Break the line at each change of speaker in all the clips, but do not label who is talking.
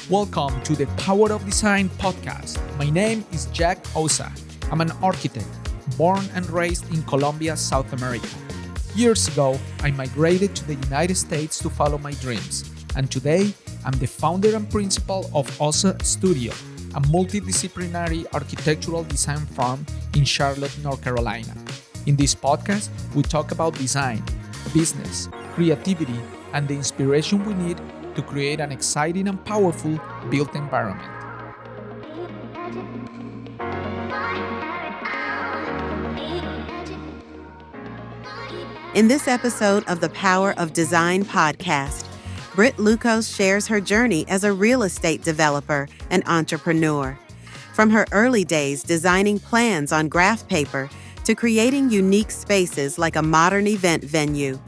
Welcome to the Power of Design podcast. My name is Jack Ossa. I'm an architect, born and raised in Colombia, South America. Years ago, I migrated to the United States to follow my dreams, and today I'm the founder and principal of Ossa Studio, a multidisciplinary architectural design firm in Charlotte, North Carolina. In this podcast, we talk about design, business, creativity, and the inspiration we need to create an exciting and powerful built environment.
In this episode of the Power of Design podcast, Britt Loukos shares her journey as a real estate developer and entrepreneur. From her early days designing plans on graph paper to creating unique spaces like a modern event venue,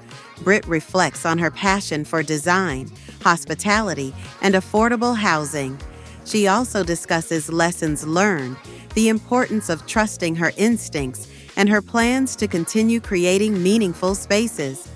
Britt reflects on her passion for design, hospitality, and affordable housing. She also discusses lessons learned, the importance of trusting her instincts, and her plans to continue creating meaningful spaces.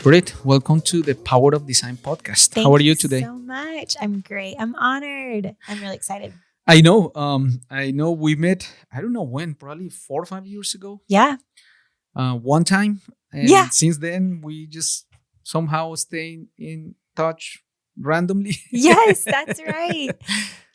Britt, welcome to the Power of Design podcast.
Thank
How are you today?
so much. I'm great. I'm honored. I'm really excited.
I know we met, I don't know when, probably 4 or 5 years ago.
Yeah.
One time. And
Yeah.
since then, we just somehow stay in touch randomly.
Yes, that's right.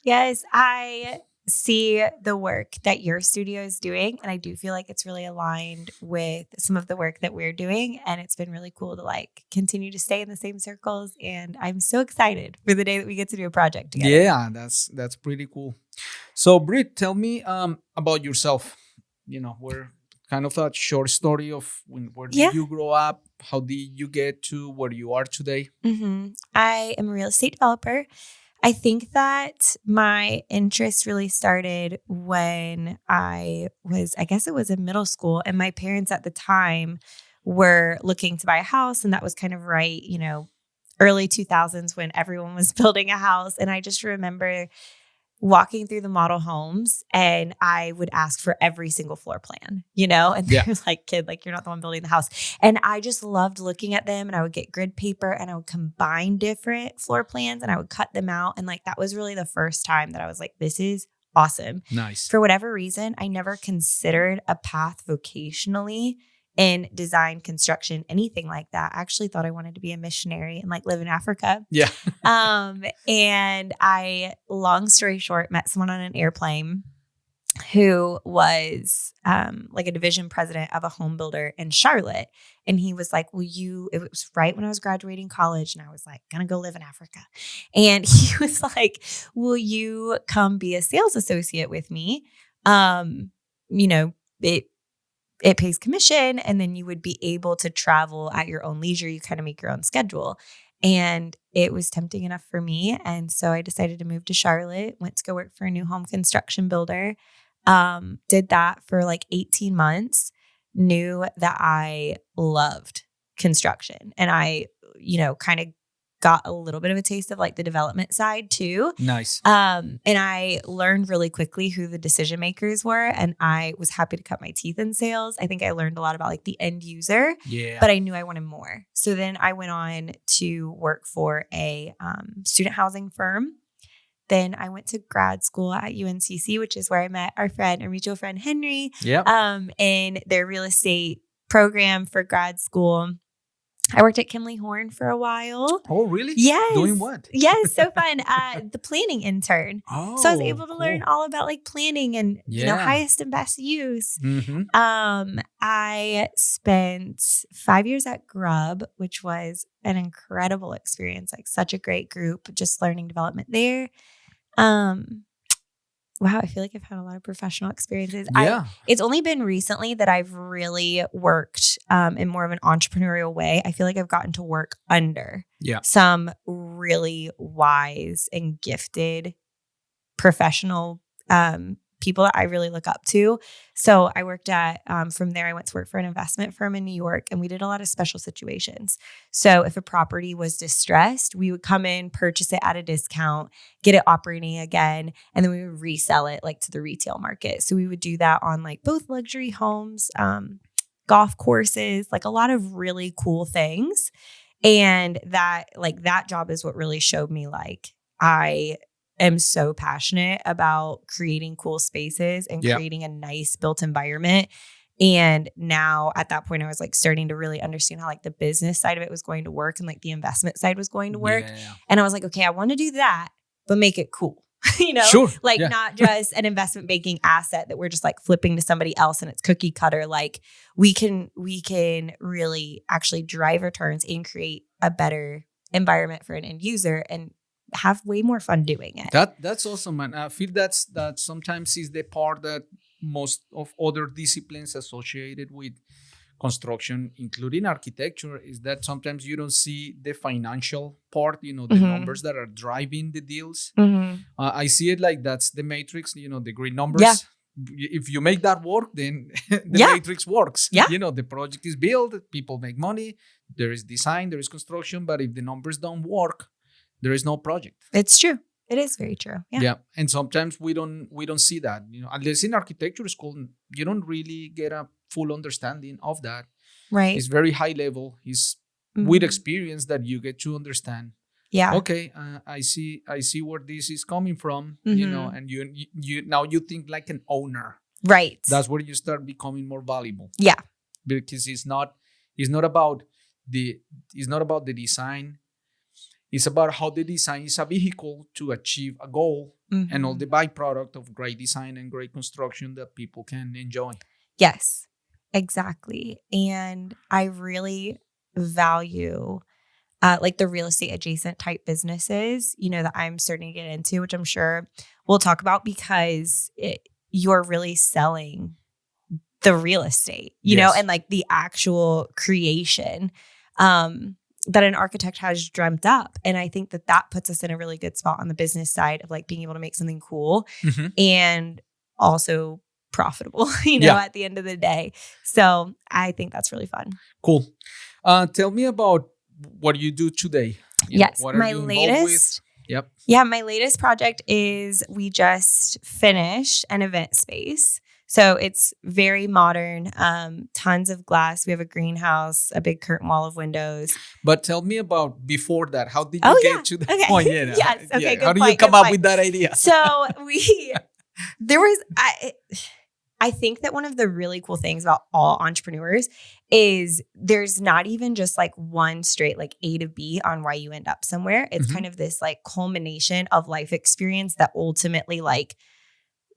Yes, I see the work that your studio is doing, and I do feel like it's really aligned with some of the work that we're doing, and it's been really cool to continue to stay in the same circles, and I'm so excited for the day that we get to do a project together.
Yeah, that's pretty cool. So, Britt, tell me about yourself. We're kind of a short story of where did you grow up? How did you get to where you are today?
I am a real estate developer. I think that my interest really started when I guess it was in middle school, and my parents at the time were looking to buy a house, and that was kind of right, early 2000s when everyone was building a house. And I just remember walking through the model homes, and I would ask for every single floor plan, and they was like, kid, you're not the one building the house. And I just loved looking at them, and I would get grid paper and I would combine different floor plans and I would cut them out. And that was really the first time that I was like, this is awesome.
Nice.
For whatever reason, I never considered a path vocationally in design, construction, anything like that. I actually thought I wanted to be a missionary and live in Africa.
Yeah.
And I, long story short, met someone on an airplane who was a division president of a home builder in Charlotte. And he was like, it was right when I was graduating college, and I was gonna go live in Africa. And he was like, will you come be a sales associate with me? It pays commission, and then you would be able to travel at your own leisure. You kind of make your own schedule. And it was tempting enough for me. And so I decided to move to Charlotte, went to go work for a new home construction builder. Did that for 18 months, knew that I loved construction. And I, kind of got a little bit of a taste of the development side too.
Nice.
And I learned really quickly who the decision makers were, and I was happy to cut my teeth in sales. I think I learned a lot about the end user, but I knew I wanted more. So then I went on to work for a student housing firm. Then I went to grad school at UNCC, which is where I met our mutual friend Henry, in their real estate program for grad school. I worked at Kimley-Horn for a while.
Oh, really?
Yes.
Doing what?
Yes, so fun. The planning intern.
Oh,
so I was able to
cool.
learn all about planning and highest and best use.
Mm-hmm.
I spent 5 years at Grub, which was an incredible experience. Such a great group, just learning development there. Wow, I feel like I've had a lot of professional experiences.
Yeah.
It's only been recently that I've really worked in more of an entrepreneurial way. I feel like I've gotten to work under some really wise and gifted professional people that I really look up to. So I worked at, from there, I went to work for an investment firm in New York, and we did a lot of special situations. So if a property was distressed, we would come in, purchase it at a discount, get it operating again, and then we would resell it like to the retail market. So we would do that on like both luxury homes, golf courses, like a lot of really cool things. And that job is what really showed me like I am so passionate about creating cool spaces and creating a nice built environment. And now at that point, I was like starting to really understand how like the business side of it was going to work and like the investment side was going to work. Yeah. And I was like, okay, I want to do that, but make it cool.
Sure.
Like not just an investment banking asset that we're just like flipping to somebody else and it's cookie cutter. Like we can really actually drive returns and create a better environment for an end user and have way more fun doing it.
That's awesome, man. I feel that sometimes is the part that most of other disciplines associated with construction, including architecture, is that sometimes you don't see the financial part, the numbers that are driving the deals. I see it like that's the matrix, the green numbers. Yeah. If you make that work, then the matrix works. Yeah. The project is built, people make money, there is design, there is construction, but if the numbers don't work, there is no project.
It's true. It is very true. Yeah.
And sometimes we don't see that, unless in architecture school, you don't really get a full understanding of that.
Right.
It's very high level. It's with experience that you get to understand. Yeah. Okay. I see where this is coming from, and you now you think like an owner.
Right.
That's where you start becoming more valuable.
Yeah.
Because it's not about the design. It's about how the design is a vehicle to achieve a goal and all the byproduct of great design and great construction that people can enjoy.
Yes, exactly. And I really value like the real estate adjacent type businesses, that I'm starting to get into, which I'm sure we'll talk about because you're really selling the real estate, you know, and like the actual creation. That an architect has dreamt up. And I think that puts us in a really good spot on the business side of like being able to make something cool and also profitable, at the end of the day. So I think that's really fun.
Cool. Tell me about what you do today.
What my latest.
Yep.
Yeah. My latest project is we just finished an event space. So it's very modern, tons of glass. We have a greenhouse, a big curtain wall of windows.
But tell me about before that. How did you get to that point? Yeah,
yes. Okay. Good
How did you come up with that idea?
So I think that one of the really cool things about all entrepreneurs is there's not even just like one straight like A to B on why you end up somewhere. It's kind of this like culmination of life experience that ultimately like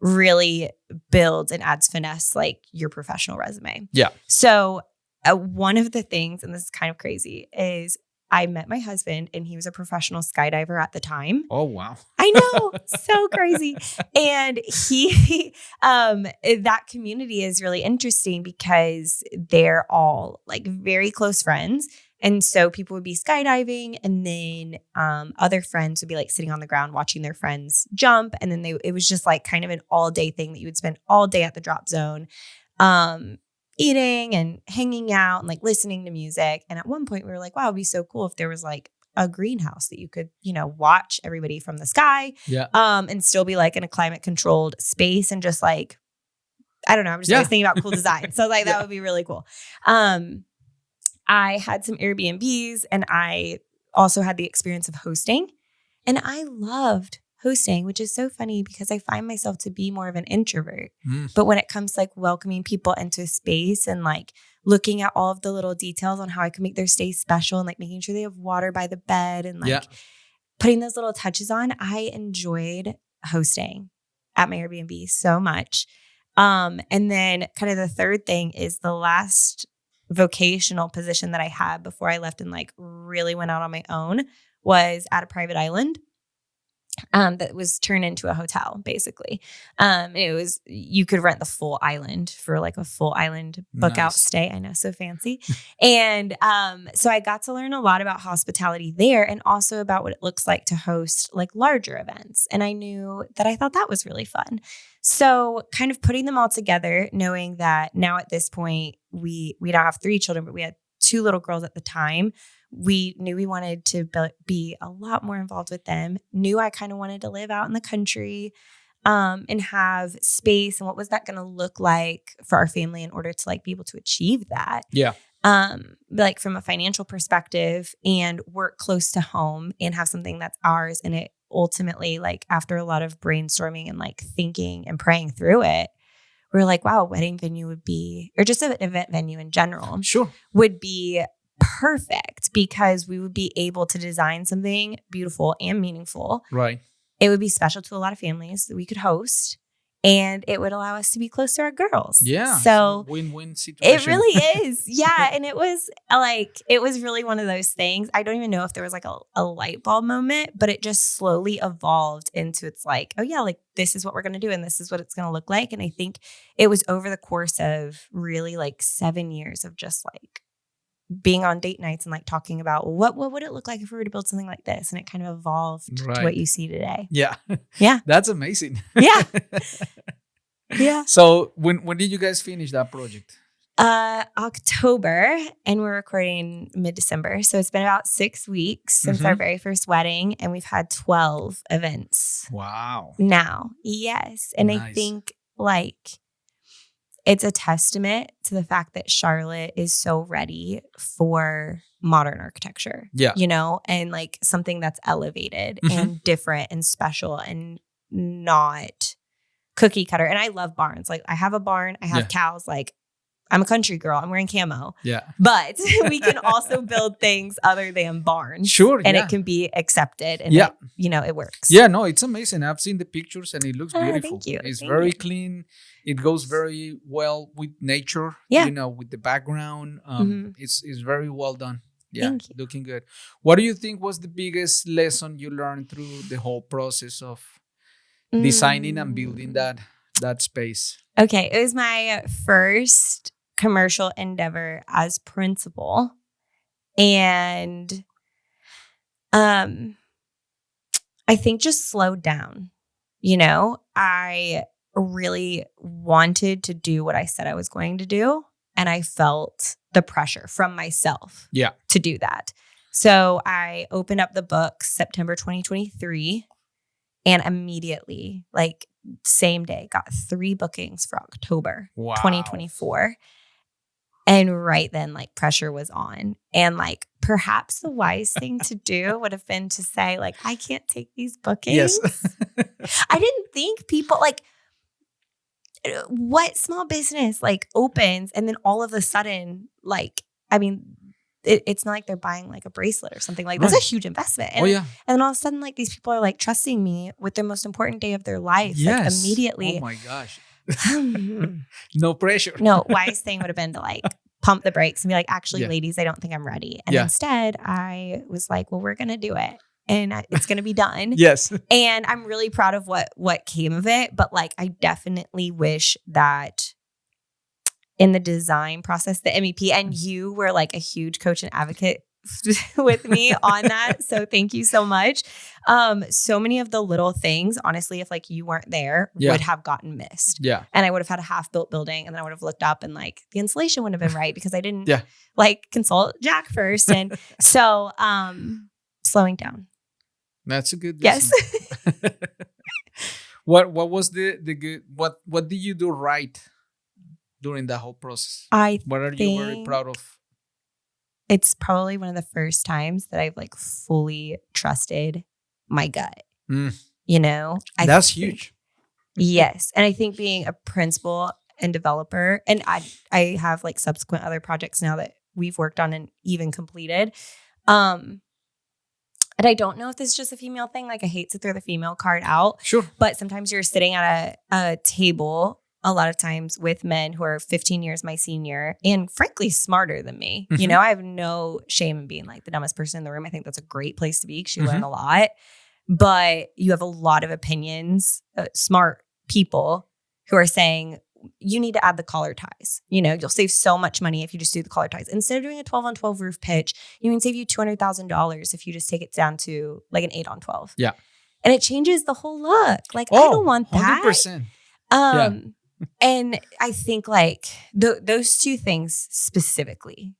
really builds and adds finesse like your professional resume. Yeah. So one of the things, and this is kind of crazy, is I met my husband and he was a professional skydiver at the time.
Oh, wow.
I know. So crazy. And he, that community is really interesting because they're all like very close friends. And so people would be skydiving and then other friends would be like sitting on the ground watching their friends jump. And then it was just like kind of an all day thing that you would spend all day at the drop zone, eating and hanging out and like listening to music. And at one point we were like, wow, it'd be so cool if there was like a greenhouse that you could, watch everybody from the sky, and still be like in a climate controlled space and just like, I don't know. I'm just always thinking about cool design. So like that would be really cool. I had some Airbnbs and I also had the experience of hosting, and I loved hosting, which is so funny because I find myself to be more of an introvert. But when it comes to like welcoming people into a space and like looking at all of the little details on how I can make their stay special and like making sure they have water by the bed and like putting those little touches on, I enjoyed hosting at my Airbnb so much. And then kind of the third thing is the last vocational position that I had before I left and like really went out on my own was at a private island. that was turned into a hotel, basically. You could rent the full island for like a full island book out stay. I know, so fancy. And so I got to learn a lot about hospitality there, and also about what it looks like to host like larger events. And I knew that I thought that was really fun. So kind of putting them all together, knowing that now at this point, we now have 3 children, but we had 2 little girls at the time. We knew we wanted to be a lot more involved with them. Knew I kind of wanted to live out in the country and have space. And what was that going to look like for our family in order to like be able to achieve that?
Yeah.
Like from a financial perspective, and work close to home and have something that's ours. And it ultimately, like after a lot of brainstorming and like thinking and praying through it, we're like, wow, a wedding venue would be, or just an event venue in general, would be perfect, because we would be able to design something beautiful and meaningful.
Right.
It would be special to a lot of families that we could host, and it would allow us to be close to our girls.
Yeah.
So
win-win situation.
It really is. Yeah. And it was really one of those things. I don't even know if there was like a light bulb moment, but it just slowly evolved into, it's like, oh yeah, like this is what we're going to do, and this is what it's going to look like. And I think it was over the course of really like 7 years of just like being on date nights and like talking about what would it look like if we were to build something like this, and it kind of evolved to what you see today.
Yeah.
Yeah.
That's amazing.
Yeah. Yeah.
So when did you guys finish that project?
October, and we're recording mid-December. So it's been about 6 weeks since our very first wedding, and we've had 12 events.
Wow.
Now. Yes. And nice. I think like it's a testament to the fact that Charlotte is so ready for modern architecture. Yeah. You know, and like something that's elevated and different and special and not cookie cutter. And I love barns. Like I have a barn, I have cows, like I'm a country girl. I'm wearing camo. Yeah. But we can also build things other than barns. Sure. And it can be accepted. And it, it works.
Yeah, no, it's amazing. I've seen the pictures and it looks beautiful.
Thank you.
It's very clean. It goes very well with nature. Yeah. You know, with the background. It's very well done. Yeah. Looking good. What do you think was the biggest lesson you learned through the whole process of designing and building that space?
Okay. It was my first commercial endeavor as principal. And I think just slowed down. You know, I really wanted to do what I said I was going to do. And I felt the pressure from myself to do that. So I opened up the book September 2023 and immediately, like same day, got 3 bookings for October 2024. And right then, like pressure was on. And like perhaps the wise thing to do would have been to say, like, I can't take these bookings. Yes. I didn't think people like, what small business like opens and then all of a sudden, like, I mean, it's not like they're buying like a bracelet or something. Like that's a huge investment. And, and then all of a sudden, like these people are like trusting me with their most important day of their life. Like immediately.
Oh my gosh. No pressure.
No, wise thing would have been to like pump the brakes and be like, actually, ladies, I don't think I'm ready. And instead I was like, well, we're going to do it. And it's going to be done. Yes. And I'm really proud of what came of it. But like, I definitely wish that in the design process, the MEP, and you were like a huge coach and advocate with me on that. So thank you so much. So many of the little things, honestly, if like you weren't there, would have gotten missed. Yeah. And I would have had a half-built building, and then I would have looked up and like the insulation wouldn't have been right because I didn't like consult Jack first. And so slowing down.
That's a good
lesson.
Yes. What was the good what did you do right during that whole process? What are you very proud of?
It's probably one of the first times that I've like fully trusted my gut. You know?
That's huge.
Yes. And I think being a principal and developer, and I have like subsequent other projects now that we've worked on and even completed. And I don't know if this is just a female thing. Like I hate to throw the female card out. Sure. But sometimes you're sitting at a table a lot of times with men who are 15 years my senior and frankly smarter than me. You know, I have no shame in being like the dumbest person in the room. I think that's a great place to be because you learn a lot. but you have a lot of opinions, smart people who are saying, you need to add the collar ties. You'll save so much money if you just do the collar ties. Instead of doing a 12 on 12 roof pitch, you can save you $200,000 if you just take it down to like an 8 on 12.
Yeah.
And it changes the whole look. Like, I don't want that.
100%.
And I think like those two things specifically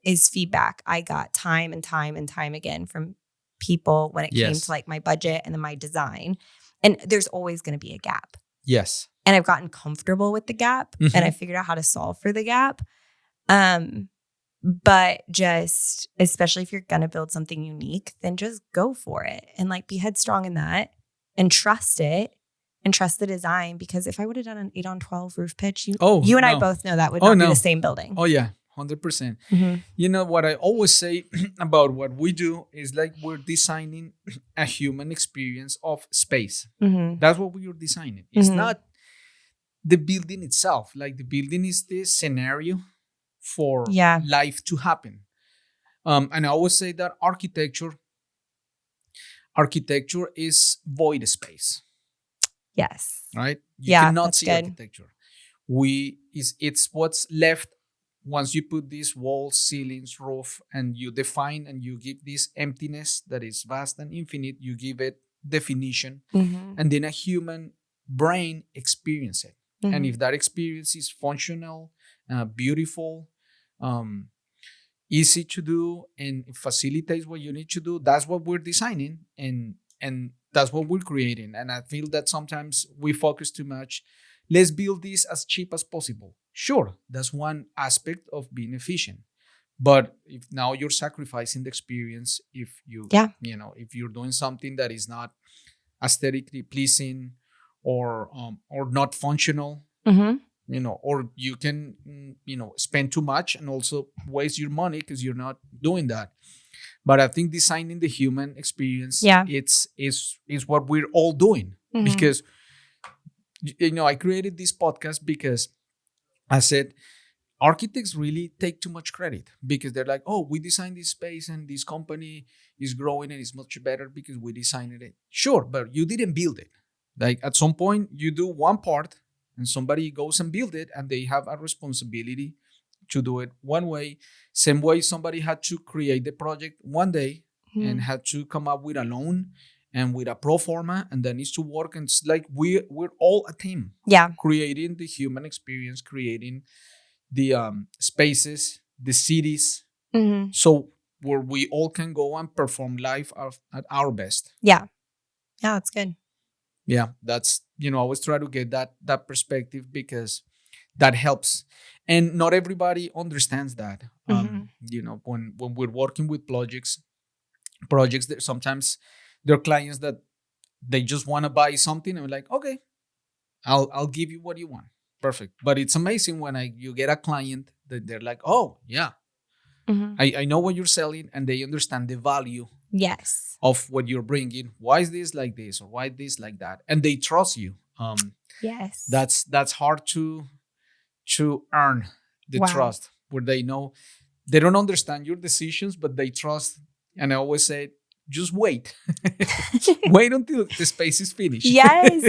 is feedback I got time and time and time again from people when it came to like my budget and then my design. And there's always going to be a gap.
Yes.
And I've gotten comfortable with the gap and I figured out how to solve for the gap. But just, especially if you're going to build something unique, then just go for it and like be headstrong in that and trust it and trust the design. Because if I would have done an 8 on 12 roof pitch, you and I both know that would not be the same building.
Oh yeah. 100%. What I always say about what we do is like we're designing a human experience of space. That's what we are designing. It's not the building itself. Like the building is the scenario for life to happen. And I always say that architecture is void space.
Yes.
Right? You cannot see architecture. It's what's left once you put these walls, ceilings, roof, and you define and you give this emptiness that is vast and infinite, you give it definition, and then a human brain experience it. And if that experience is functional, beautiful, easy to do, and it facilitates what you need to do, that's what we're designing and that's what we're creating. And I feel that sometimes we focus too much. Let's build this as cheap as possible. Sure, that's one aspect of being efficient. But if now you're sacrificing the experience, if if you're doing something that is not aesthetically pleasing or not functional, or you can spend too much and also waste your money because you're not doing that. But I think designing the human experience, it's what we're all doing. Because I created this podcast because I said architects really take too much credit because they're like, oh, we designed this space and this company is growing and it's much better because we designed it. Sure, but you didn't build it. Like at some point you do one part and somebody goes and build it and they have a responsibility to do it one way. Same way somebody had to create the project one day and had to come up with a loan and with a pro forma, and then needs to work. And it's like we're all a team. Yeah. Creating the human experience, creating the spaces, the cities. So where we all can go and perform life at our best.
Yeah. Yeah, that's good.
Yeah, that's, I always try to get that perspective because that helps. And not everybody understands that. When we're working with projects that sometimes there are clients that they just want to buy something and we're like, okay, I'll give you what you want. Perfect. But it's amazing when you get a client that they're like, oh, yeah, I know what you're selling and they understand the value of what you're bringing. Why is this like this or why this like that? And they trust you. That's hard to earn the trust where they know they don't understand your decisions, but they trust. And I always say, just wait. Wait until the space is finished. Yes.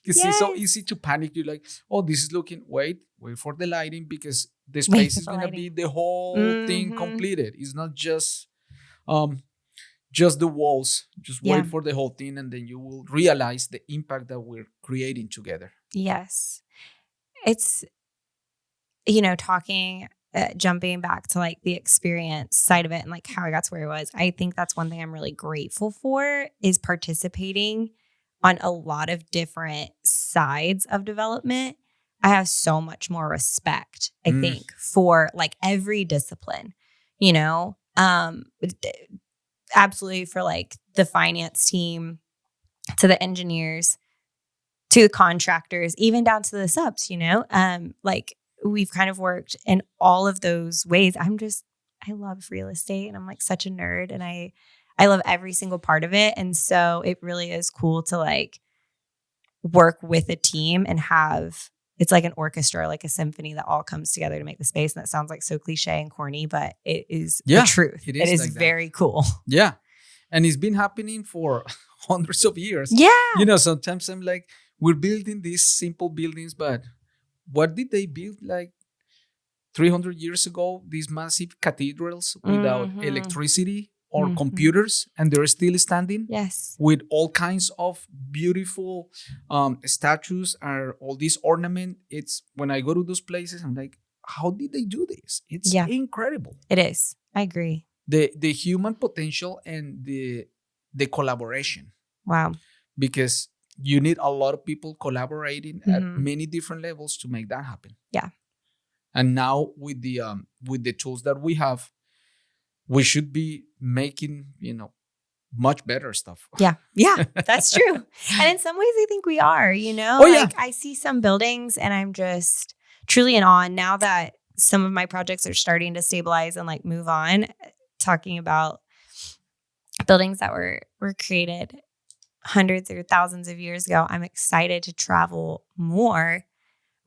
Because it's so easy to panic. You're like, oh, this is looking, wait for the lighting because the space is going to be the whole thing completed. It's not just the walls. Just wait for the whole thing and then you will realize the impact that we're creating together.
Yes. It's, jumping back to like the experience side of it and like how I got to where I was. I think that's one thing I'm really grateful for is participating on a lot of different sides of development. I have so much more respect, I think, for like every discipline, absolutely for like the finance team, to the engineers, to the contractors, even down to the subs, like we've kind of worked in all of those ways. I love real estate and I'm like such a nerd and I love every single part of it. And so it really is cool to like work with a team and it's like an orchestra, like a symphony that all comes together to make the space. And that sounds like so cliche and corny, but it is the truth. It is like very cool.
Yeah. And it's been happening for hundreds of years.
Yeah.
Sometimes I'm like, we're building these simple buildings, but what did they build like 300 years ago? These massive cathedrals without electricity or computers, and they're still standing.
Yes.
With all kinds of beautiful statues or all this ornament. It's when I go to those places, I'm like, how did they do this? It's incredible.
It is. I agree.
The human potential and the collaboration.
Wow.
Because you need a lot of people collaborating at many different levels to make that happen.
Yeah.
And now with the tools that we have, we should be making, much better stuff.
Yeah. Yeah, that's true. And in some ways, I think we are, I see some buildings and I'm just truly in awe now that some of my projects are starting to stabilize and like move on, talking about buildings that were created hundreds or thousands of years ago. I'm excited to travel more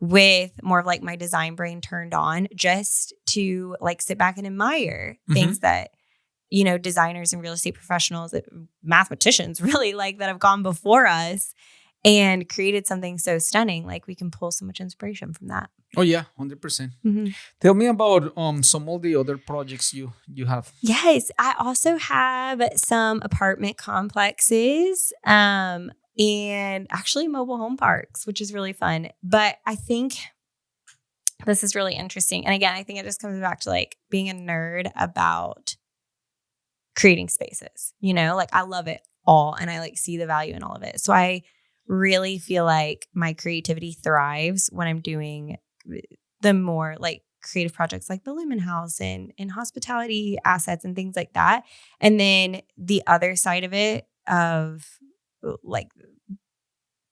with more of like my design brain turned on, just to like sit back and admire things that, designers and real estate professionals, mathematicians really like that have gone before us and created something so stunning. Like we can pull so much inspiration from that.
Oh yeah, 100%. Tell me about some of the other projects you have.
Yes, I also have some apartment complexes and actually mobile home parks, which is really fun. But I think this is really interesting. And again, I think it just comes back to like being a nerd about creating spaces. Like I love it all and I like see the value in all of it. So I really feel like my creativity thrives when I'm doing the more like creative projects like the Lemon House and hospitality assets and things like that. And then the other side of it of like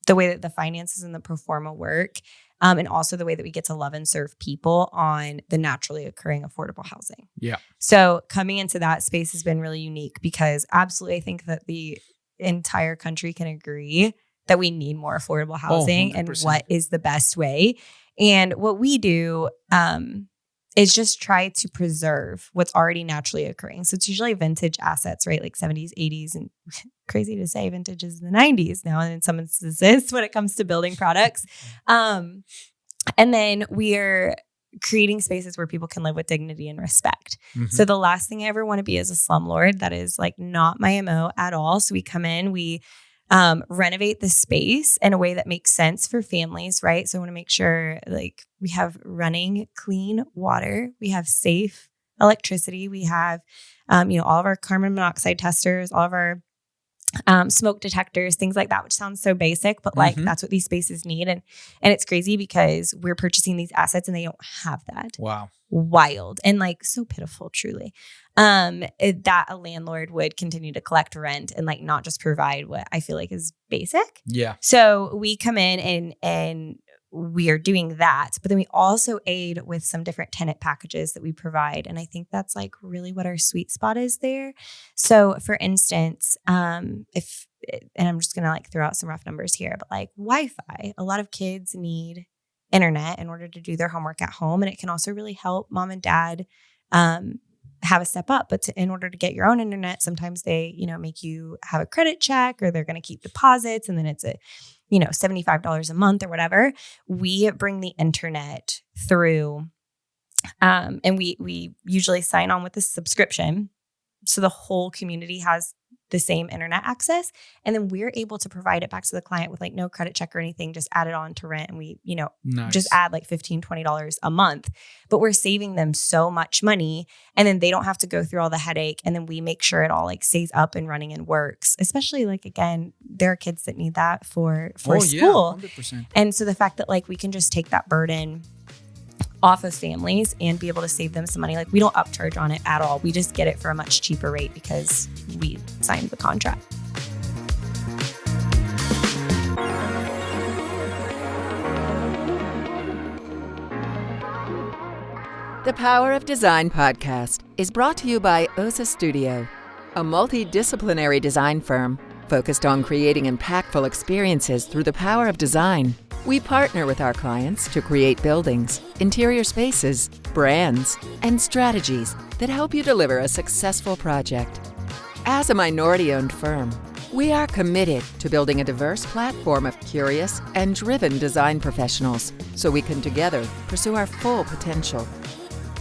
the way that the finances and the pro forma work, and also the way that we get to love and serve people on the naturally occurring affordable housing.
Yeah.
So coming into that space has been really unique because absolutely I think that the entire country can agree that we need more affordable housing and what is the best way. And what we do is just try to preserve what's already naturally occurring. So it's usually vintage assets, right? Like 70s, 80s, and crazy to say vintage is the 90s now in some instances when it comes to building products. And then we are creating spaces where people can live with dignity and respect. So the last thing I ever want to be is a slumlord. That is like not my MO at all. So we come in, we renovate the space in a way that makes sense for families, right? So I want to make sure like we have running clean water, we have safe electricity, we have, all of our carbon monoxide testers, all of our smoke detectors, things like that, which sounds so basic, but like that's what these spaces need. And it's crazy because we're purchasing these assets and they don't have that.
Wow.
Wild and like so pitiful, truly, that a landlord would continue to collect rent and like not just provide what I feel like is basic.
Yeah.
So we come in and we are doing that, but then we also aid with some different tenant packages that we provide. And I think that's like really what our sweet spot is there. So for instance, and I'm just going to like throw out some rough numbers here, but like Wi-Fi, a lot of kids need internet in order to do their homework at home. And it can also really help mom and dad have a step up. But in order to get your own internet, sometimes they, make you have a credit check or they're going to keep deposits. And then it's a, $75 a month or whatever. We bring the internet through and we usually sign on with a subscription. So the whole community has the same internet access. And then we're able to provide it back to the client with like no credit check or anything, just add it on to rent. And we,
Nice.
just add like $15, $20 a month, but we're saving them so much money. And then they don't have to go through all the headache. And then we make sure it all like stays up and running and works, especially like, again, there are kids that need that for school.
Yeah, 100%.
And so the fact that like we can just take that burden off of families and be able to save them some money. Like we don't upcharge on it at all. We just get it for a much cheaper rate because we signed the contract.
The Power of Design podcast is brought to you by Ossa Studio, a multidisciplinary design firm focused on creating impactful experiences through the power of design. We partner with our clients to create buildings, interior spaces, brands, and strategies that help you deliver a successful project. As a minority-owned firm, we are committed to building a diverse platform of curious and driven design professionals so we can together pursue our full potential.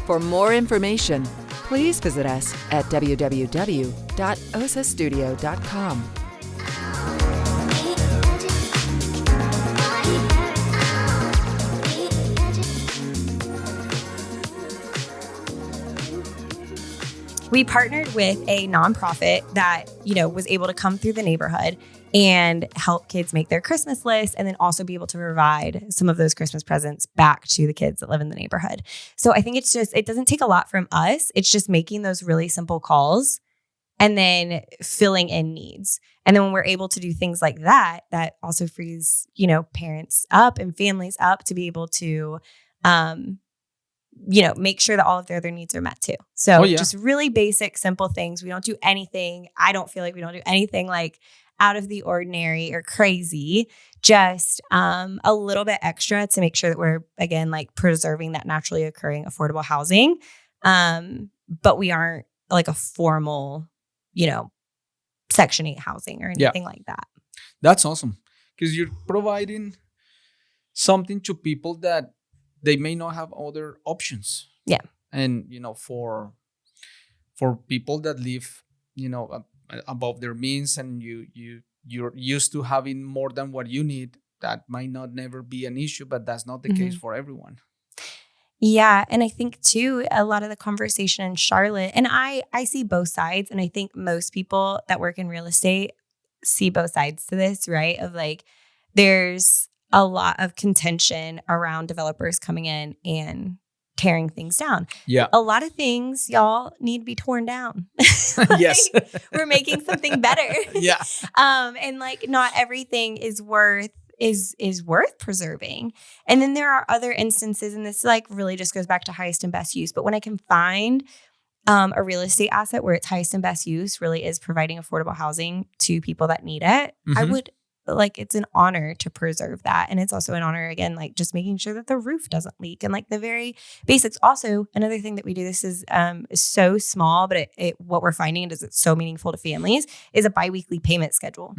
For more information, please visit us at www.ossastudio.com.
We partnered with a nonprofit that, was able to come through the neighborhood and help kids make their Christmas list and then also be able to provide some of those Christmas presents back to the kids that live in the neighborhood. So I think it doesn't take a lot from us. It's just making those really simple calls and then filling in needs. And then when we're able to do things like that, that also frees, parents up and families up to be able to, make sure that all of their other needs are met too. So just really basic, simple things. We don't do anything. I don't feel like we don't do anything like out of the ordinary or crazy, just a little bit extra to make sure that we're, again, like preserving that naturally occurring affordable housing. But we aren't like a formal, Section 8 housing or anything like that.
That's awesome. Because you're providing something to people that they may not have other options.
Yeah.
And, for people that live, above their means and you're used to having more than what you need, that might not never be an issue, but that's not the case for everyone.
Yeah. And I think too, a lot of the conversation in Charlotte, and I see both sides. And I think most people that work in real estate see both sides to this, right? Of like, there's a lot of contention around developers coming in and tearing things down.
Yeah.
A lot of things, y'all, need to be torn down.
Yes.
We're making something better.
Yeah.
And like not everything is worth preserving. And then there are other instances, and this like really just goes back to highest and best use. But when I can find a real estate asset where its highest and best use really is providing affordable housing to people that need it, I would it's an honor to preserve that. And it's also an honor, again, like just making sure that the roof doesn't leak and like the very basics. Also, another thing that we do, this is so small, but what we're finding is it's so meaningful to families, is a biweekly payment schedule.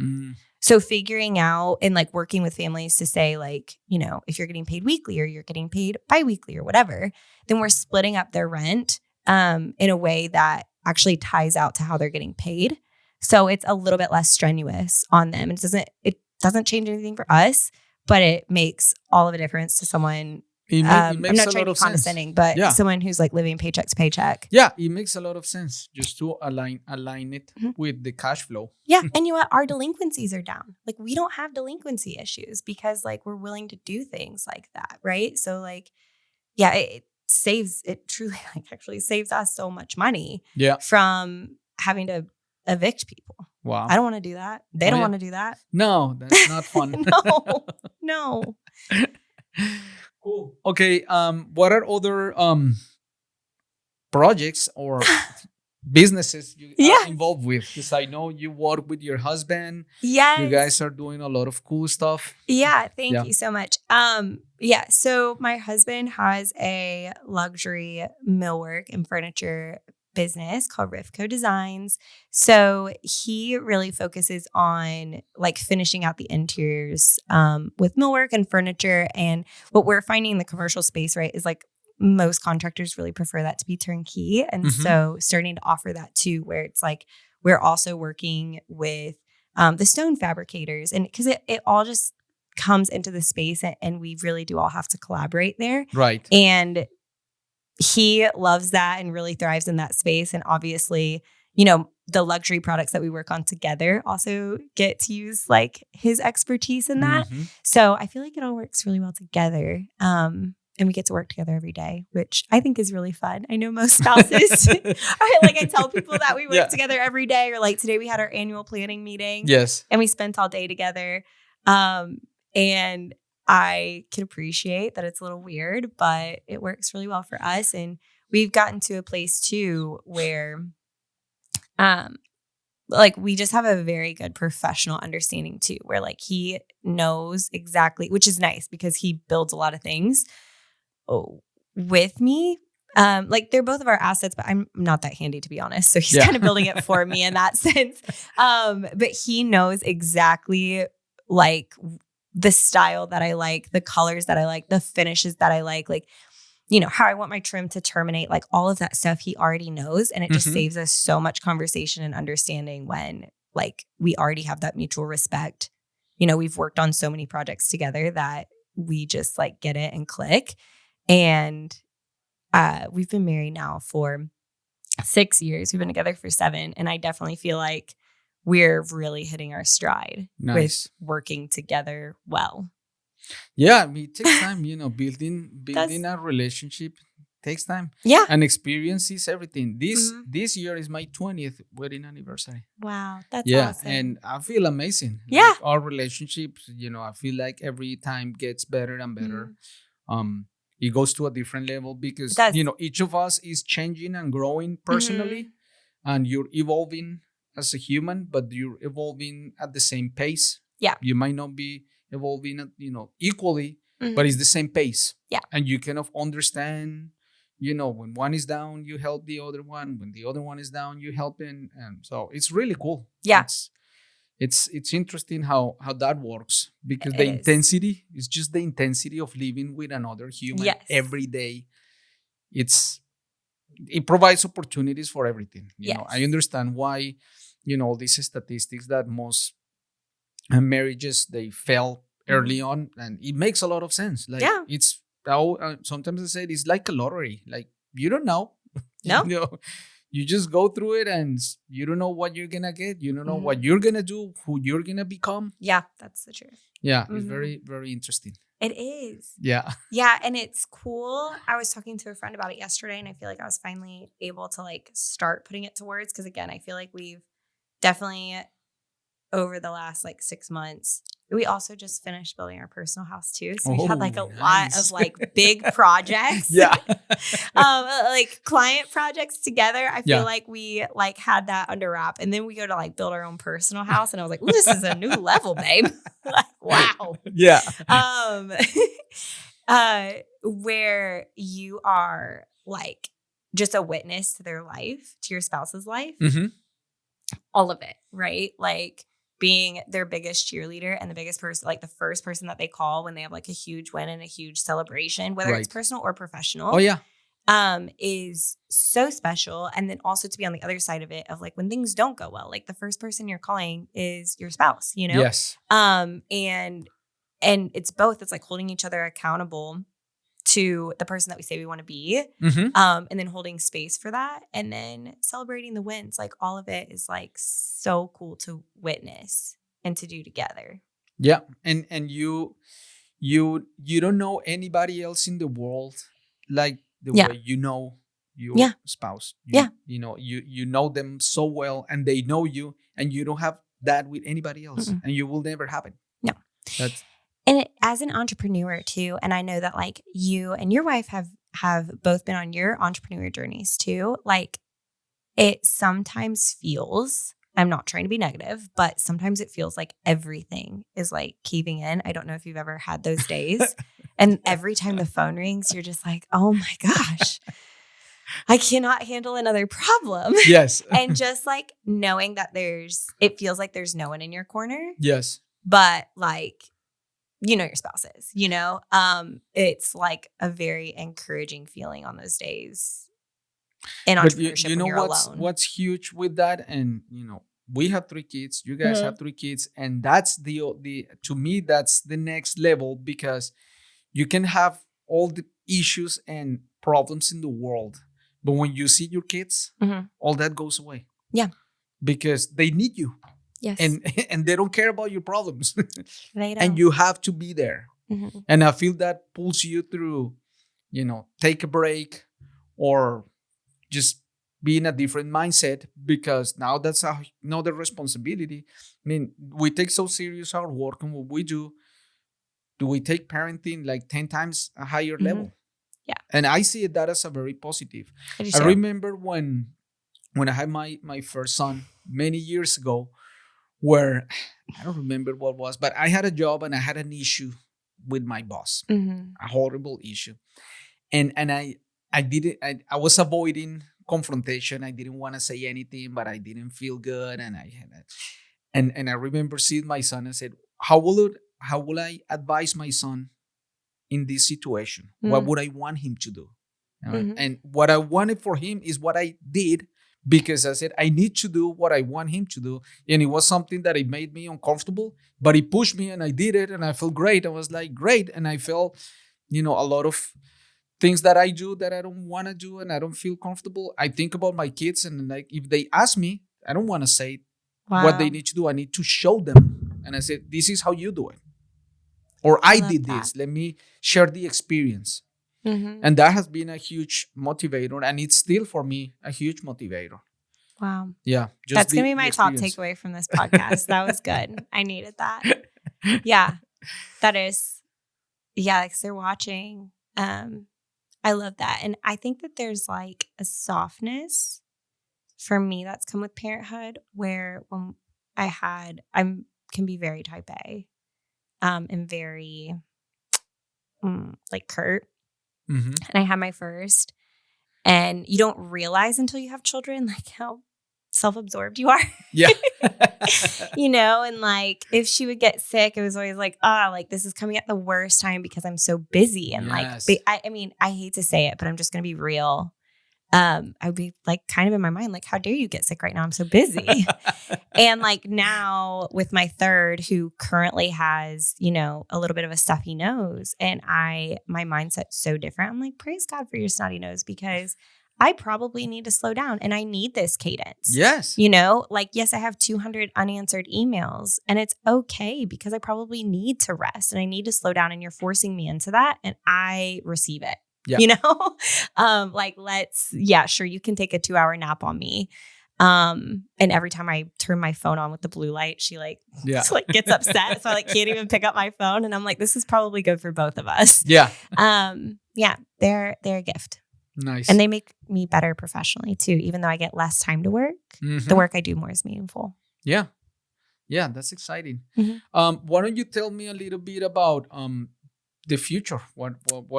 So figuring out and like working with families to say like, if you're getting paid weekly or you're getting paid biweekly or whatever, then we're splitting up their rent in a way that actually ties out to how they're getting paid. So it's a little bit less strenuous on them. It doesn't change anything for us, but it makes all of a difference to someone.
It
I'm
makes
not
a
trying
lot
to
of
be condescending,
sense.
but someone who's like living paycheck to paycheck.
Yeah, it makes a lot of sense just to align it with the cash flow.
Yeah, and our delinquencies are down. Like we don't have delinquency issues because like we're willing to do things like that, right? So like, it truly like actually saves us so much money.
Yeah.
From having to evict people.
Wow.
I don't want to do that. They don't want to do that.
No, that's not fun.
No.
Cool. Okay. What are other projects or businesses you are involved with? Because I know you work with your husband.
Yes.
You guys are doing a lot of cool stuff.
Yeah. Thank you so much. So my husband has a luxury millwork and furniture business called Rivco Designs. So he really focuses on like finishing out the interiors with millwork and furniture. And what we're finding in the commercial space, right, is like most contractors really prefer that to be turnkey. And so starting to offer that too, where it's like we're also working with the stone fabricators, and because it all just comes into the space and we really do all have to collaborate there.
Right.
And he loves that and really thrives in that space. And obviously, the luxury products that we work on together also get to use like his expertise in that. So I feel like it all works really well together. And we get to work together every day, which I think is really fun. I know most spouses, I tell people that we work together every day, or like today we had our annual planning meeting.
Yes.
And we spent all day together. And I can appreciate that it's a little weird, but it works really well for us. And we've gotten to a place too where we just have a very good professional understanding too, where like he knows exactly, which is nice because he builds a lot of things with me. Like they're both of our assets, but I'm not that handy, to be honest. So he's kind of building it for me in that sense. But he knows exactly like the style that I like, the colors that I like, the finishes that I like, how I want my trim to terminate, like all of that stuff he already knows. And it just saves us so much conversation and understanding when like we already have that mutual respect. We've worked on so many projects together that we just like get it and click. And we've been married now for 6 years. We've been together for 7. And I definitely feel like we're really hitting our stride with working together well.
Yeah, it takes time, building a relationship takes time.
Yeah.
And experience is everything. This year is my 20th wedding anniversary.
Wow, that's awesome.
And I feel amazing.
Yeah.
Like our relationships, I feel like every time gets better and better. It goes to a different level because, each of us is changing and growing personally, and you're evolving as a human, but you're evolving at the same pace.
Yeah.
You might not be evolving at, equally, but it's the same pace.
Yeah.
And you kind of understand, when one is down, you help the other one. When the other one is down, you help him. And so it's really cool.
Yeah.
It's interesting how that works because the intensity is just the intensity of living with another human every day. It provides opportunities for everything. I understand why, all these statistics that most marriages, they fail early on, and it makes a lot of sense. Like it's sometimes I say it's like a lottery. Like you don't know.
No.
You just go through it and you don't know what you're gonna get. You don't know what you're gonna do, who you're gonna become.
Yeah, that's the truth.
Yeah, it's very, very interesting.
It is.
Yeah.
Yeah, and it's cool. I was talking to a friend about it yesterday, and I feel like I was finally able to like start putting it to words because again, I feel like we've definitely over the last like 6 months. We also just finished building our personal house too. So we've had like a lot of like big projects.
Yeah.
Like client projects together. I feel like we like had that under wrap. And then we go to like build our own personal house. And I was like, ooh, this is a new level, babe. Like, wow.
Yeah.
Where you are like just a witness to their life, to your spouse's life. All of it, right? Like being their biggest cheerleader and the biggest person, like the first person that they call when they have like a huge win and a huge celebration, whether it's personal or professional.
Oh, yeah.
Is so special. And then also to be on the other side of it of like when things don't go well, like the first person you're calling is your spouse,
Yes.
And it's both. It's like holding each other accountable to the person that we say we want to be, and then holding space for that, and then celebrating the wins. Like all of it is like so cool to witness and to do together.
Yeah, and you don't know anybody else in the world like the way you know your spouse. You know them so well, and they know you, and you don't have that with anybody else, and you will never have it.
No,
that's.
And as an entrepreneur too, and I know that like you and your wife have both been on your entrepreneur journeys too, like it sometimes feels, I'm not trying to be negative, but sometimes it feels like everything is like caving in. I don't know if you've ever had those days. And every time the phone rings, you're just like, oh my gosh, I cannot handle another problem.
Yes.
And just like knowing that it feels like there's no one in your corner.
Yes.
But like, your spouse is, it's like a very encouraging feeling on those days in entrepreneurship when you're alone.
What's huge with that, and we have 3 kids, you guys have 3 kids, and that's the to me that's the next level, because you can have all the issues and problems in the world, but when you see your kids, all that goes away.
Yeah,
because they need you.
Yes.
And they don't care about your problems.
They don't.
And you have to be there. And I feel that pulls you through, take a break or just be in a different mindset, because now that's another responsibility. I mean, we take so serious our work and what we do. Do we take parenting like 10 times a higher level?
Yeah.
And I see that as a very positive. I remember when I had my first son many years ago, where I don't remember what it was, but I had a job and I had an issue with my boss, a horrible issue. And I was avoiding confrontation. I didn't want to say anything, but I didn't feel good. And I remember seeing my son and said, how will I advise my son in this situation? What would I want him to do? And what I wanted for him is what I did, because I said, I need to do what I want him to do. And it was something that it made me uncomfortable, but he pushed me and I did it and I felt great. I was like, great. And I felt, a lot of things that I do that I don't want to do and I don't feel comfortable. I think about my kids, and like, if they ask me, I don't want to say what they need to do. I need to show them. And I said, this is how you do it. Or I did this. Let me share the experience. And that has been a huge motivator, and it's still for me a huge motivator.
Wow.
Yeah.
That's going to be my top takeaway from this podcast. That was good. I needed that. Yeah. That is. Yeah. Because they're watching. I love that. And I think that there's like a softness for me that's come with parenthood, where when I can be very type A, and very like curt. And I had my first, and you don't realize until you have children like how self-absorbed you are.
Yeah.
And like if she would get sick, it was always like, like this is coming at the worst time because I'm so busy. And
yes.
I mean, I hate to say it, but I'm just going to be real. I'd be like kind of in my mind, like, how dare you get sick right now? I'm so busy. And like now with my third, who currently has, a little bit of a stuffy nose, and my mindset's so different. I'm like, praise God for your snotty nose, because I probably need to slow down and I need this cadence.
Yes.
Like, yes, I have 200 unanswered emails, and it's okay because I probably need to rest and I need to slow down, and you're forcing me into that, and I receive it.
Yeah.
Sure, you can take a 2-hour nap on me. And every time I turn my phone on with the blue light, she gets upset. So I can't even pick up my phone. And I'm like, this is probably good for both of us.
Yeah.
They're a gift.
Nice.
And they make me better professionally too. Even though I get less time to work, the work I do more is meaningful.
Yeah. Yeah. That's exciting.
Mm-hmm.
Why don't you tell me a little bit about, the future? What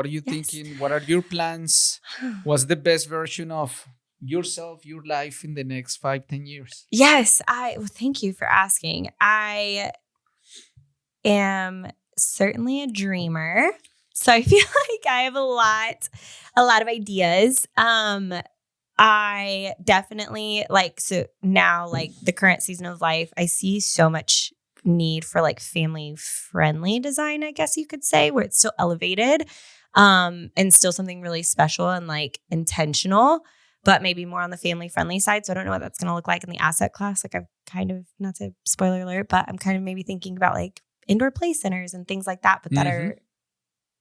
are you thinking? What are your plans? What's the best version of yourself, your life in the next 5-10 years?
Yes, thank you for asking. I am certainly a dreamer, so I feel like I have a lot of ideas. I definitely so now, the current season of life, I see so much need for family friendly design, I guess you could say, where it's still elevated, and still something really special and intentional, but maybe more on the family friendly side. So I don't know what that's going to look like in the asset class. I've kind of, not to spoiler alert, but I'm kind of maybe thinking about indoor play centers and things like that, but that are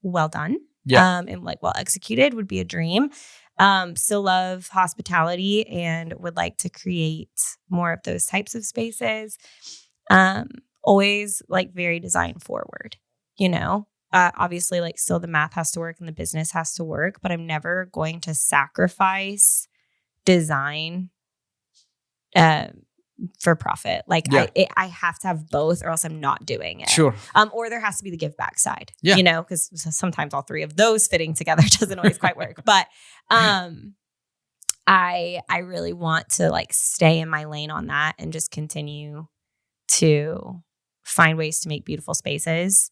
well done.
Yeah.
And well executed would be a dream. Still love hospitality and would like to create more of those types of spaces. Always very design forward, obviously still the math has to work and the business has to work, but I'm never going to sacrifice design, for profit. I have to have both or else I'm not doing it.
Sure.
Or there has to be the give back side,
yeah.
Because sometimes all three of those fitting together doesn't always quite work. But, I really want to stay in my lane on that and just continue to find ways to make beautiful spaces.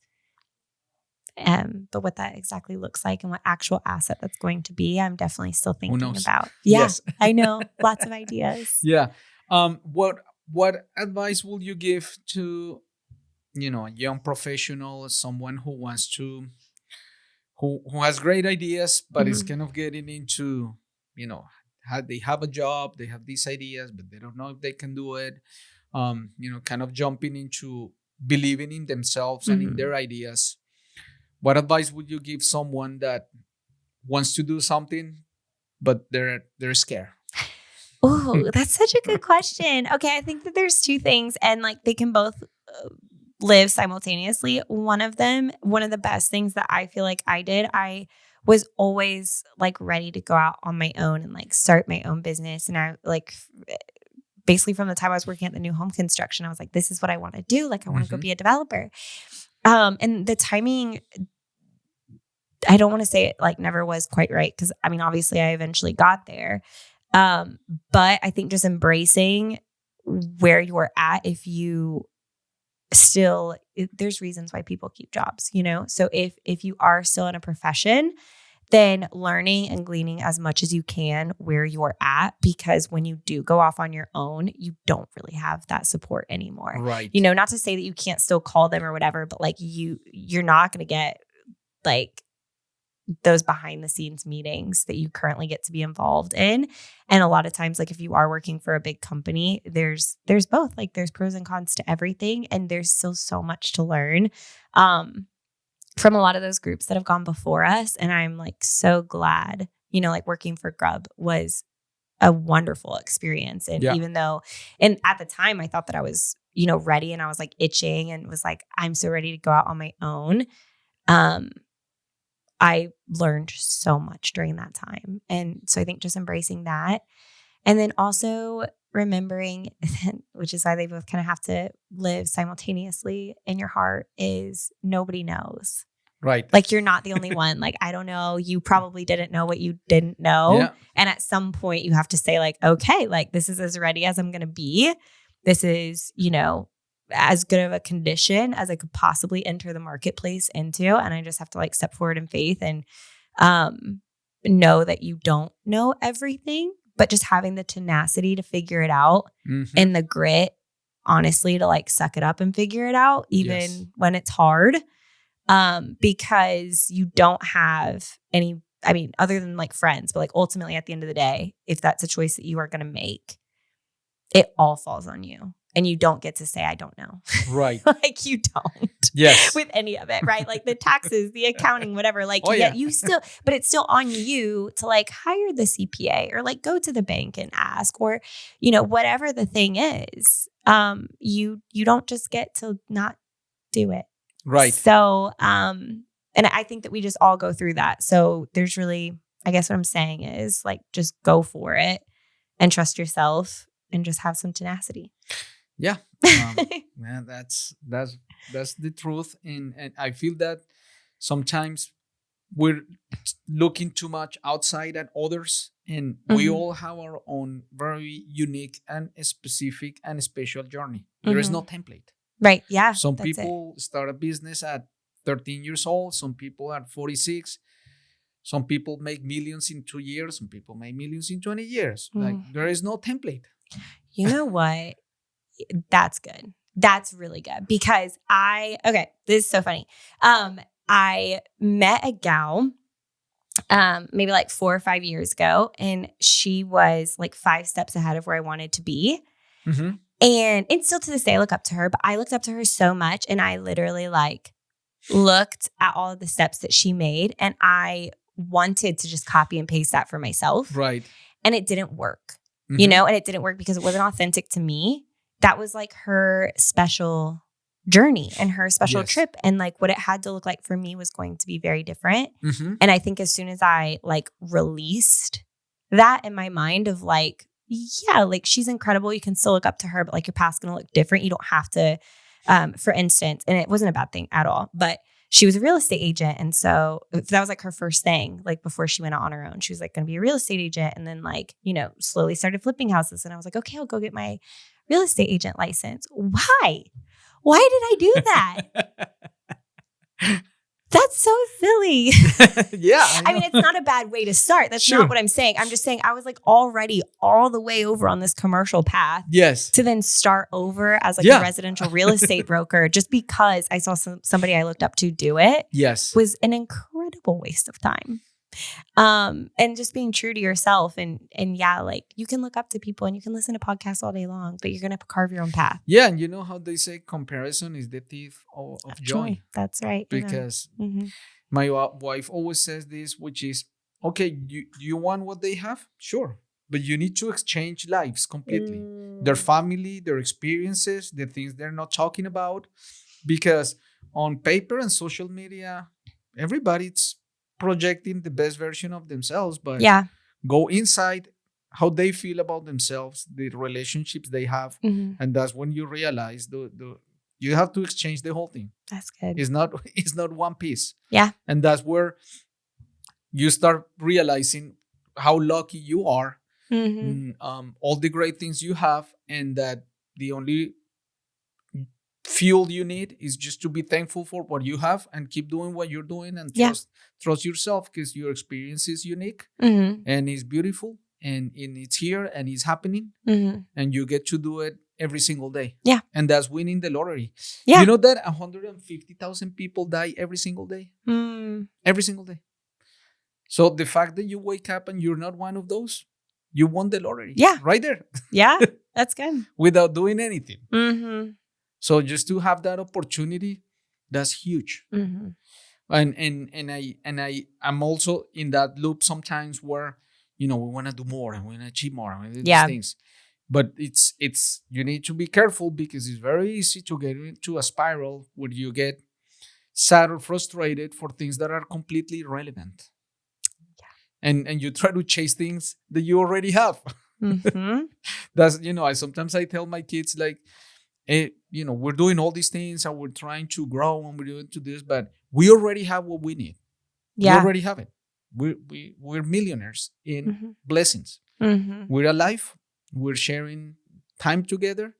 But what that exactly looks like and what actual asset that's going to be, I'm definitely still thinking about. Yeah,
yes.
I know. Lots of ideas.
Yeah. What advice will you give to, a young professional, someone who wants to, who has great ideas, but is kind of getting into, they have a job, they have these ideas, but they don't know if they can do it. Kind of jumping into believing in themselves and in their ideas. What advice would you give someone that wants to do something, but they're scared?
Oh, that's such a good question. Okay, I think that there's two things, and they can both live simultaneously. One of the best things that I feel like I did, I was always ready to go out on my own and start my own business. And I basically from the time I was working at the new home construction, I was like, this is what I want to do. I want to go be a developer. And the timing I don't want to say it like never was quite right, because I mean, obviously I eventually got there. But I think just embracing where you're at, if you still, there's reasons why people keep jobs, you know? So if you are still in a profession, then learning and gleaning as much as you can where you're at, because when you do go off on your own, you don't really have that support anymore.
Right.
You know, not to say that you can't still call them or whatever, but like you're not going to get like those behind the scenes meetings that you currently get to be involved in. And a lot of times, like if you are working for a big company, there's both, like there's pros and cons to everything. And there's still so much to learn from a lot of those groups that have gone before us. And I'm like so glad, you know, like working for Grub was a wonderful experience. And even though, and at the time I thought that I was, you know, ready, and I was like itching and was like, I'm so ready to go out on my own. I learned so much during that time. And so I think just embracing that. And then also remembering, which is why they both kind of have to live simultaneously in your heart, is nobody knows.
Right.
Like you're not the only one. Like, I don't know. You probably didn't know what you didn't know.
Yeah.
And at some point you have to say like, okay, like this is as ready as I'm going to be. This is, you know, as good of a condition as I could possibly enter the marketplace into. And I just have to like step forward in faith and know that you don't know everything, but just having the tenacity to figure it out and the grit, honestly, to like suck it up and figure it out, even when it's hard. Because you don't have any, I mean, other than like friends, but like ultimately at the end of the day, if that's a choice that you are going to make, it all falls on you. And you don't get to say, I don't know.
Right.
Like you don't.
Yes.
With any of it, right? Like the taxes, the accounting, whatever. Like, you still, but it's still on you to like hire the CPA or like go to the bank and ask, or, you know, whatever the thing is. You don't just get to not do it.
Right.
So, and I think that we just all go through that. So there's really, I guess what I'm saying is like, just go for it and trust yourself and just have some tenacity.
Yeah. Man, that's the truth. And I feel that sometimes we're looking too much outside at others, and we all have our own very unique and specific and special journey. There is no template.
Right. Yeah.
Some people start a business at 13 years old. Some people at 46. Some people make millions in 2 years. Some people make millions in 20 years. Like there is no template.
You know what? That's good. That's really good, because this is so funny. I met a gal maybe like 4 or 5 years ago, and she was like 5 steps ahead of where I wanted to be. And still to this day, I look up to her, but I looked up to her so much, and I literally like looked at all of the steps that she made, and I wanted to just copy and paste that for myself.
Right.
And it didn't work, you know, and it didn't work because it wasn't authentic to me. That was like her special journey and her special trip. And like what it had to look like for me was going to be very different. And I think as soon as I like released that in my mind of like, yeah, like she's incredible. You can still look up to her, but like your path's going to look different. You don't have to, for instance, and it wasn't a bad thing at all, but she was a real estate agent. And so that was like her first thing, like before she went out on her own, she was like going to be a real estate agent. And then like, you know, slowly started flipping houses. And I was like, okay, I'll go get my real estate agent license. Why did I do that? That's so silly.
Yeah.
I mean, it's not a bad way to start. That's not what I'm saying. I'm just saying I was like already all the way over on this commercial path.
Yes.
To then start over as like a residential real estate broker, just because I saw somebody I looked up to do it.
Yes.
Was an incredible waste of time. And just being true to yourself, and yeah, like you can look up to people and you can listen to podcasts all day long, but you're going to carve your own path.
Yeah. And you know how they say comparison is the thief of joy.
That's right.
Because my wife always says this, which is, okay, you want what they have? Sure. But you need to exchange lives completely. Their family, their experiences, the things they're not talking about. Because on paper and social media, everybody's projecting the best version of themselves, but go inside how they feel about themselves, the relationships they have, and that's when you realize you have to exchange the whole thing.
That's good.
It's not one piece.
Yeah.
And that's where you start realizing how lucky you are, all the great things you have, and that the only fuel you need is just to be thankful for what you have and keep doing what you're doing, and trust yourself, because your experience is unique and it's beautiful, and it's here and it's happening, and you get to do it every single day.
Yeah.
And that's winning the lottery.
Yeah.
You know that 150,000 people die every single day? Every single day. So the fact that you wake up and you're not one of those, you won the lottery.
Yeah.
Right there.
Yeah. That's good.
Without doing anything.
Mm-hmm.
So just to have that opportunity, that's huge.
Mm-hmm.
And I'm also in that loop sometimes where, we want to do more and we want to achieve more and these things. But it's you need to be careful, because it's very easy to get into a spiral where you get sad or frustrated for things that are completely irrelevant. Yeah. And you try to chase things that you already have.
Mm-hmm.
That's, I tell my kids, like, hey, we're doing all these things and we're trying to grow and we're doing to this, but we already have what we need.
Yeah.
We already have it. We're millionaires in blessings.
Mm-hmm.
We're alive. We're sharing time together.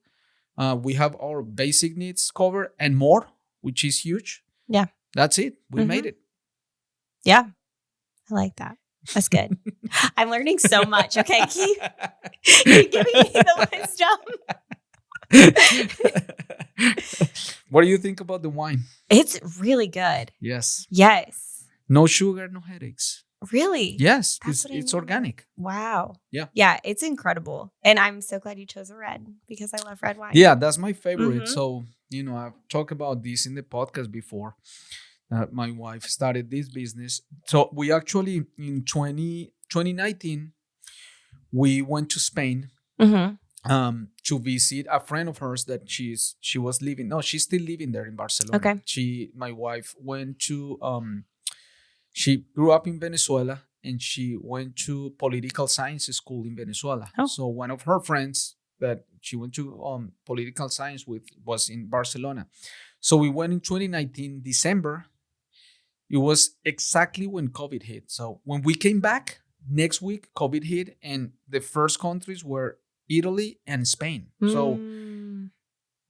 We have our basic needs covered and more, which is huge.
Yeah.
That's it. We made it.
Yeah. I like that. That's good. I'm learning so much. Okay. Keep giving me the wisdom.
What do you think about the wine?
It's really good.
Yes.
Yes.
No sugar, no headaches.
Really?
Yes, it's organic.
Wow.
Yeah.
Yeah, it's incredible. And I'm so glad you chose a red, because I love red wine.
Yeah, that's my favorite. So, I've talked about this in the podcast before. My wife started this business. So we actually, in 2019, we went to Spain to visit a friend of hers that she's still living there in Barcelona.
Okay.
My wife went to, she grew up in Venezuela and she went to political science school in Venezuela. Oh. So one of her friends that she went to political science with was in Barcelona. So we went in 2019, December. It was exactly when COVID hit. So when we came back, next week, COVID hit, and the first countries were Italy and Spain. So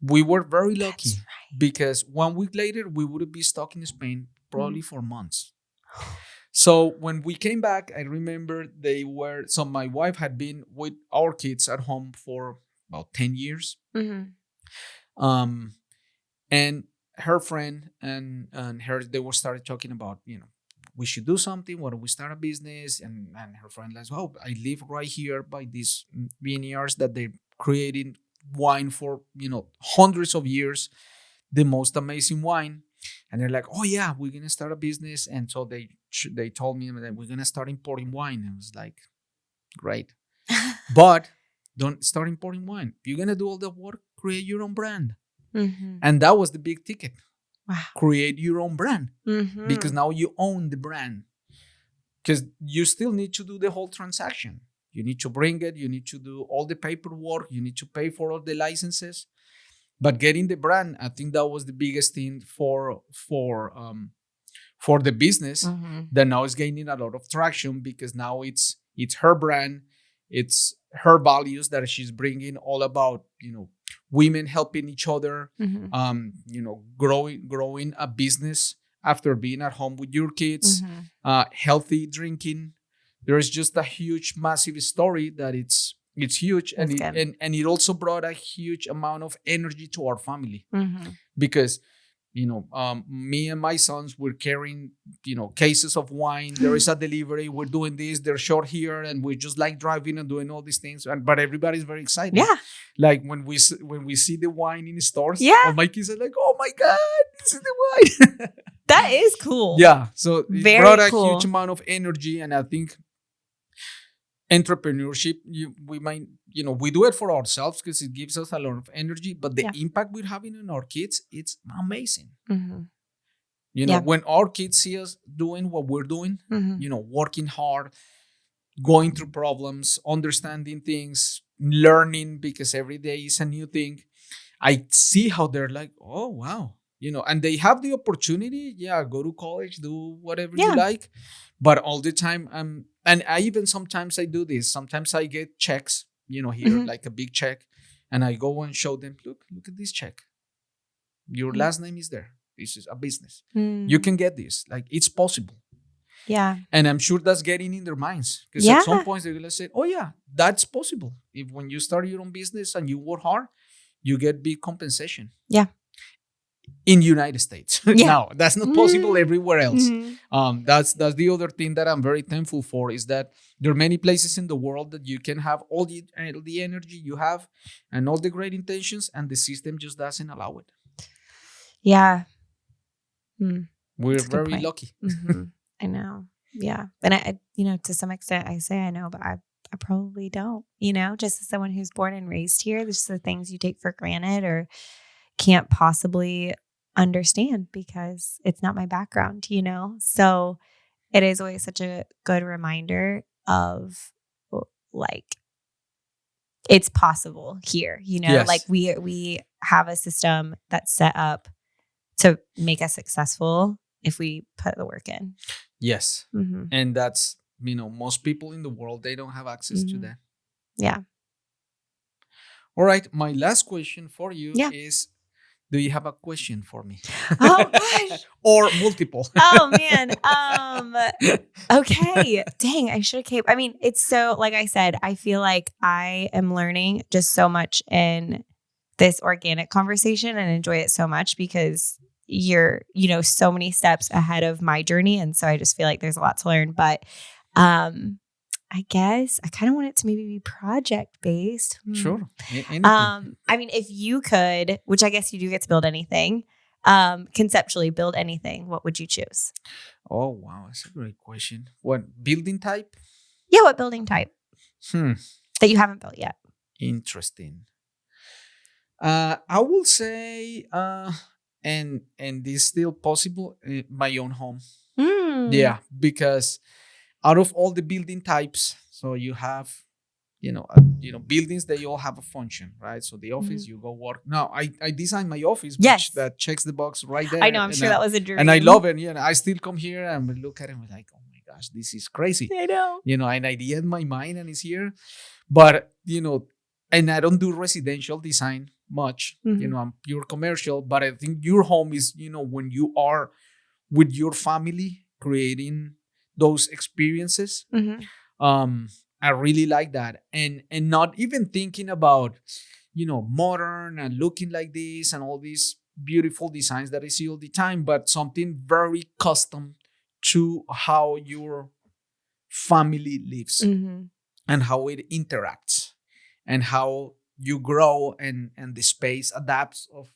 we were very lucky, because 1 week later, we would be stuck in Spain probably for months. So when we came back, I remember my wife had been with our kids at home for about 10 years. And her friend and her, they were started talking about, we should do something. Why don't we start a business? And her friend was, oh, I live right here by these vineyards that they're creating wine for, hundreds of years, the most amazing wine. And they're like, oh yeah, we're going to start a business. And so they told me that we're going to start importing wine. I was like, great. But don't start importing wine. If you're going to do all the work, create your own brand. And that was the big ticket. Wow. Create your own brand. Because now you own the brand. Because you still need to do the whole transaction. You need to bring it. You need to do all the paperwork. You need to pay for all the licenses. But getting the brand, I think that was the biggest thing for the business that now is gaining a lot of traction, because now it's her brand, it's her values that she's bringing, all about women helping each other, growing a business after being at home with your kids, healthy drinking. There is just a huge, massive story that it's huge, and it also brought a huge amount of energy to our family, because me and my sons were carrying cases of wine. There is a delivery, we're doing this, they're short here, and we're just like driving and doing all these things, but everybody's very excited. Yeah, like when we see the wine in the stores, all my kids are like, oh my god, this is the wine.
That is cool.
Yeah, so it brought a huge amount of energy, and I think entrepreneurship, we do it for ourselves because it gives us a lot of energy, but the impact we're having on our kids, it's amazing. When our kids see us doing what we're doing, working hard, going through problems, understanding things, learning, because every day is a new thing. I see how they're like, oh wow, and they have the opportunity. Yeah, go to college, do whatever
Yeah.
you like. But all the time, and I even sometimes I do this. Sometimes I get checks, here,
Mhm.
like a big check, and I go and show them, look at this check. Your
Mm.
last name is there. This is a business.
Mm.
You can get this. Like, it's possible.
Yeah.
And I'm sure that's getting in their minds. Because at some
Yeah.
points they're going to say, oh, yeah, that's possible. If when you start your own business and you work hard, you get big compensation.
Yeah.
In the United States.
Yeah.
Now, that's not possible everywhere else.
Mhm.
That's the other thing that I'm very thankful for, is that there are many places in the world that you can have all the energy you have and all the great intentions, and the system just doesn't allow it.
Yeah. Mm.
We're
That's a good
very
point.
lucky.
Mhm. I know. Yeah. And I, to some extent, I say I know, but I probably don't, just as someone who's born and raised here, there's the things you take for granted or can't possibly understand because it's not my background, So it is always such a good reminder of like, it's possible here,
Yes.
like we have a system that's set up to make us successful if we put the work in.
Yes.
Mm-hmm.
And that's, most people in the world, they don't have access to
Mhm.
that.
Yeah.
All right. My last question for you
Yeah.
is, do you have a question for me?
Oh, gosh.
Or multiple?
Oh, man. Okay. Dang, I should have kept. I mean, it's so, like I said, I feel like I am learning just so much in this organic conversation and enjoy it so much because you're, so many steps ahead of my journey. And so I just feel like there's a lot to learn. But I guess I kind of want it to maybe be project based.
Sure. Anything.
I mean, if you could, which I guess you do get to build anything, conceptually build anything, what would you choose?
Oh, wow. That's a great question. What building type?
Yeah, what building type that you haven't built yet?
Interesting. I will say, and this is still possible, my own home. Yeah, because out of all the building types, so you have, buildings, they all have a function, right? So the office, you go work. Now, I designed my office,
Yes.
which that checks the box right there.
I know, I'm
and
sure that was a dream.
And I love it. I still come here and we look at it and we're like, oh my gosh, this is crazy.
I know.
An idea in my mind and it's here. But, and I don't do residential design much.
Mhm.
I'm pure commercial. But I think your home is, when you are with your family creating those experiences.
Mhm.
I really like that. And not even thinking about, modern and looking like this and all these beautiful designs that I see all the time, but something very custom to how your family lives
Mhm.
and how it interacts and how you grow and the space adapts of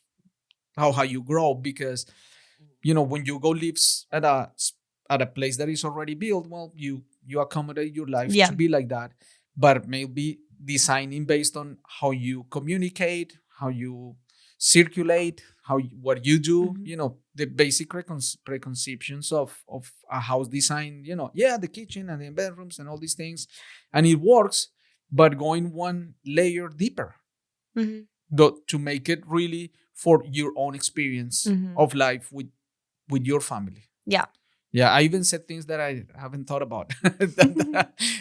how you grow. Because, when you go live at a place that is already built, well, you accommodate your life
Yeah.
to be like that. But maybe designing based on how you communicate, how you circulate, what you do,
Mhm.
the basic preconceptions of a house design, the kitchen and the bedrooms and all these things. And it works, but going one layer deeper
Mhm.
to make it really for your own experience
Mhm.
of life with your family.
Yeah.
Yeah, I even said things that I haven't thought about.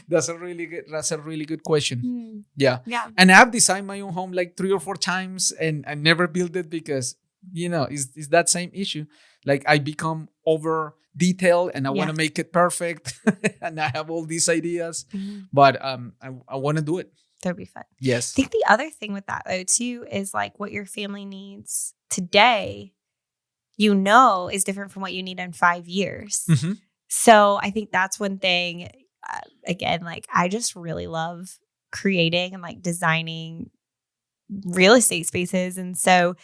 That's a really good question.
Mm.
Yeah.
Yeah.
And I've designed my own home like 3 or 4 times and I never built it because, it's that same issue. Like I become over detailed and I want to make it perfect and I have all these ideas,
Mhm.
but I want to do it.
That'd be fun.
Yes.
I think the other thing with that though too is like what your family needs today, is different from what you need in 5 years.
Mm-hmm.
So I think that's one thing. Again, like I just really love creating and like designing real estate spaces, and so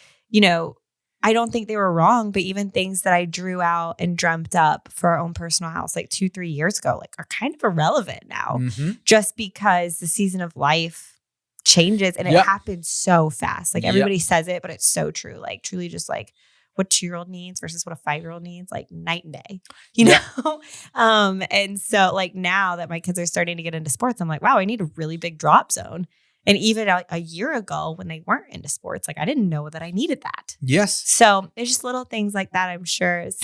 I don't think they were wrong, but even things that I drew out and dreamt up for our own personal house like 2-3 years ago, like are kind of irrelevant now, just because the season of life changes and it happens so fast. Like everybody says it, but it's so true. Like truly just like what 2-year-old needs versus what a 5-year-old needs, like night and day, and so like now that my kids are starting to get into sports, I'm like, wow, I need a really big drop zone. And even a year ago when they weren't into sports, like I didn't know that I needed that.
Yes.
So there's just little things like that, I'm sure is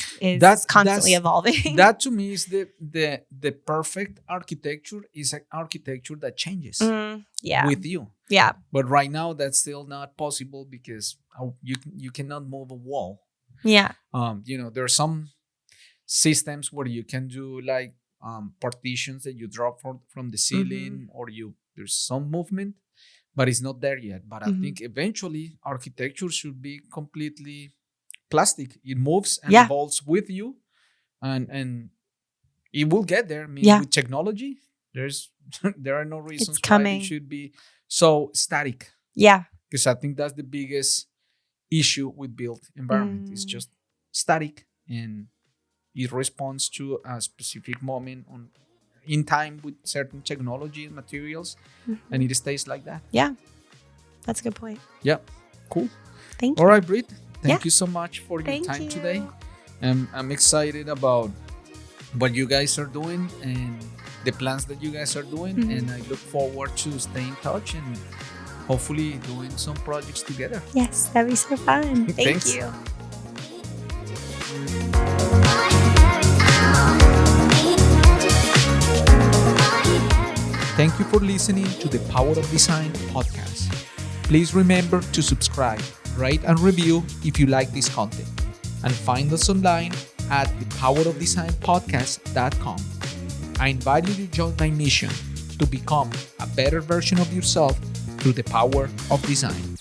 constantly evolving.
That to me is the perfect architecture is an architecture that changes with you.
Yeah.
But right now that's still not possible because you cannot move a wall.
Yeah.
There are some systems where you can do like partitions that you drop from the ceiling, or there's some movement, but it's not there yet. But I think eventually architecture should be completely plastic. It moves and evolves with you, and it will get there. I mean, with technology, there are no reasons why it should be so static.
Yeah,
because I think that's the biggest issue with built environment. It's just static, and it responds to a specific moment in time with certain technology and materials, and it stays like that.
Yeah, that's a good point.
Yeah, cool.
Thank you.
All right, Britt. Thank you so much for your time today. I'm excited about what you guys are doing and the plans that you guys are doing, and I look forward to staying in touch and hopefully doing some projects together.
Yes, that'd be so fun. Thank you.
Thank you for listening to the Power of Design podcast. Please remember to subscribe, rate, and review if you like this content. And find us online at thepowerofdesignpodcast.com. I invite you to join my mission to become a better version of yourself through the power of design.